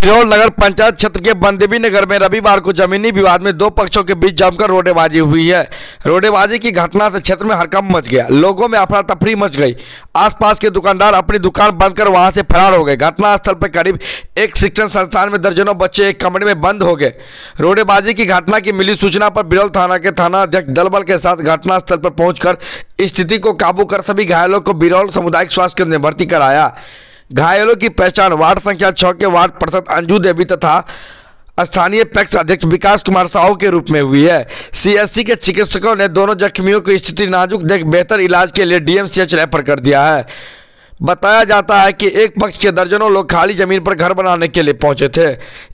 बिरौल नगर पंचायत क्षेत्र के बंदेवी नगर में रविवार को जमीनी विवाद में दो पक्षों के बीच जमकर रोडेबाजी हुई है। रोडेबाजी की घटना से क्षेत्र में हड़कंप मच गया, लोगों में अफरा तफरी मच गई। आसपास के दुकानदार अपनी दुकान बंद कर वहां से फरार हो गए। घटनास्थल पर करीब एक शिक्षण संस्थान में दर्जनों बच्चे एक कमरे में बंद हो गए। रोडेबाजी की घटना की मिली सूचना पर बिरौल थाना के थाना अध्यक्ष दलबल के साथ घटनास्थल पर पहुंचकर स्थिति को काबू कर सभी घायलों को बिरौल सामुदायिक स्वास्थ्य केंद्र में भर्ती कराया। घायलों की पहचान वार्ड संख्या 6 के वार्ड पार्षद अंजू देवी तथा स्थानीय पैक्स अध्यक्ष विकास कुमार साहू के रूप में हुई है। सीएससी के चिकित्सकों ने दोनों जख्मियों की स्थिति नाजुक देख बेहतर इलाज के लिए डीएमसीएच रेफर कर दिया है। बताया जाता है कि एक पक्ष के दर्जनों लोग खाली जमीन पर घर बनाने के लिए पहुंचे थे।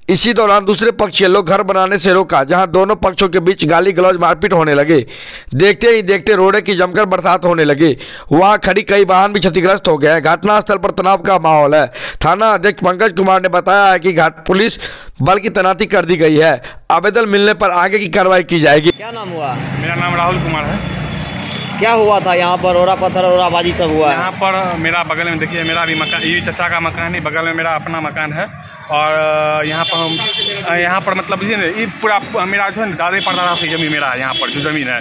इसी दौरान दूसरे पक्ष के लोग घर बनाने से रोका, जहां दोनों पक्षों के बीच गाली गलौज मारपीट होने लगे। देखते ही देखते रोडे की जमकर बरसात होने लगी। वहां खड़ी कई वाहन भी क्षतिग्रस्त हो गए। घटनास्थल पर तनाव का माहौल है। थाना अध्यक्ष पंकज कुमार ने बताया है कि पुलिस बल की तैनाती कर दी गई है। आवेदन मिलने पर आगे की कार्रवाई की जाएगी। क्या नाम हुआ? मेरा नाम राहुल कुमार है। क्या हुआ था यहाँ पर? रोड़ा पत्थर रोड़ाबाजी सब हुआ है। यहाँ पर मेरा बगल में देखिए, मेरा भी मकान, ये चचा का मकान है, बगल में मेरा अपना मकान है। और यहाँ पर हम यहाँ पर मतलब ये पूरा मेरा जो है दादे परदादा से जमीन मेरा है, यहाँ पर जो ज़मीन है।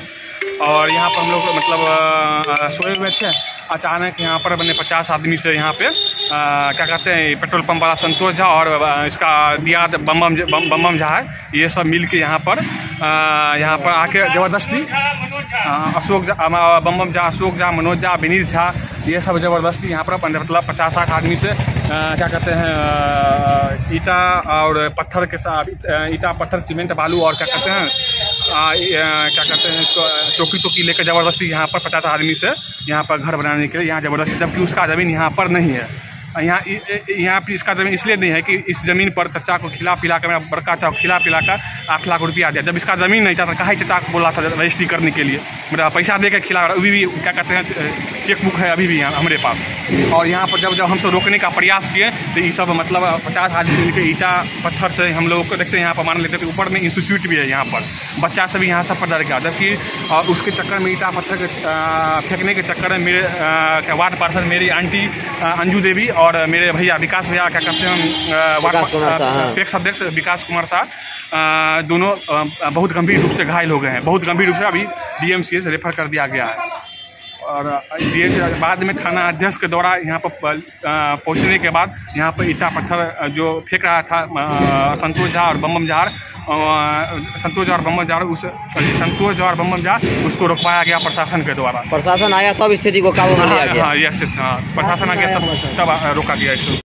और यहाँ पर हम लोग मतलब सोए हुए थे। अचानक यहाँ पर मैंने 50 आदमी से यहाँ पे क्या कहते हैं, पेट्रोल पंप वाला संतोष झा और इसका दिया बम झा है, ये सब मिल के यहाँ पर आके ज़बरदस्ती अशोक झा, बम झा, अशोक झा, मनोज झा, विनीत झा, ये सब ज़बरदस्ती यहाँ पर मतलब 50-60 आदमी से क्या कहते हैं ईटा और पत्थर के साथ, ईटा पत्थर सीमेंट बालू और क्या कहते हैं इसको चौकी लेकर ज़बरदस्ती यहाँ पर 50 आदमी से यहाँ पर घर बनाने के लिए यहाँ ज़बरदस्ती, जबकि उसका ज़मीन यहाँ पर नहीं है। यहाँ पे इसका ज़मीन इसलिए नहीं है कि इस ज़मीन पर चचा को खिला पिला कर, मेरा बड़का चचा को खिला पिला कर 8 लाख रुपया दिया। जब इसका ज़मीन नहीं था तो कहा चचा को बोला था रजिस्ट्री करने के लिए, मेरा पैसा दे के खिला। अभी भी क्या कहते हैं चेकबुक है अभी भी हमारे पास। और यहाँ पर जब हम सब रोकने का प्रयास किए तो ये सब मतलब 50 आदमी के ईटा पत्थर से हम लोग को देखते हैं यहाँ पर मान लेते थे। ऊपर में इंस्टीट्यूट भी है, यहाँ पर बच्चा सभी यहाँ सब पर डर गया। जबकि उसके चक्कर में ईटा पत्थर के फेंकने के चक्कर में मेरे वार्ड पार्षद मेरी आंटी अंजू देवी और मेरे भैया विकास भैया क्या कहते हैं वार्ड पैक्स अध्यक्ष विकास कुमार साहब दोनों बहुत गंभीर रूप से घायल हो गए हैं। बहुत गंभीर रूप से अभी डीएमसीएच रेफर कर दिया गया है। और बाद में थाना अध्यक्ष के द्वारा यहाँ पर पहुँचने के बाद यहाँ पर ईटा पत्थर जो फेंक रहा था संतोष झा और बम झा, संतोष और बम झा उसको रोकवाया गया प्रशासन के द्वारा। प्रशासन आया तब स्थिति को काबू में लिया गया। हाँ, यस, प्रशासन आ गया तब रोका गया।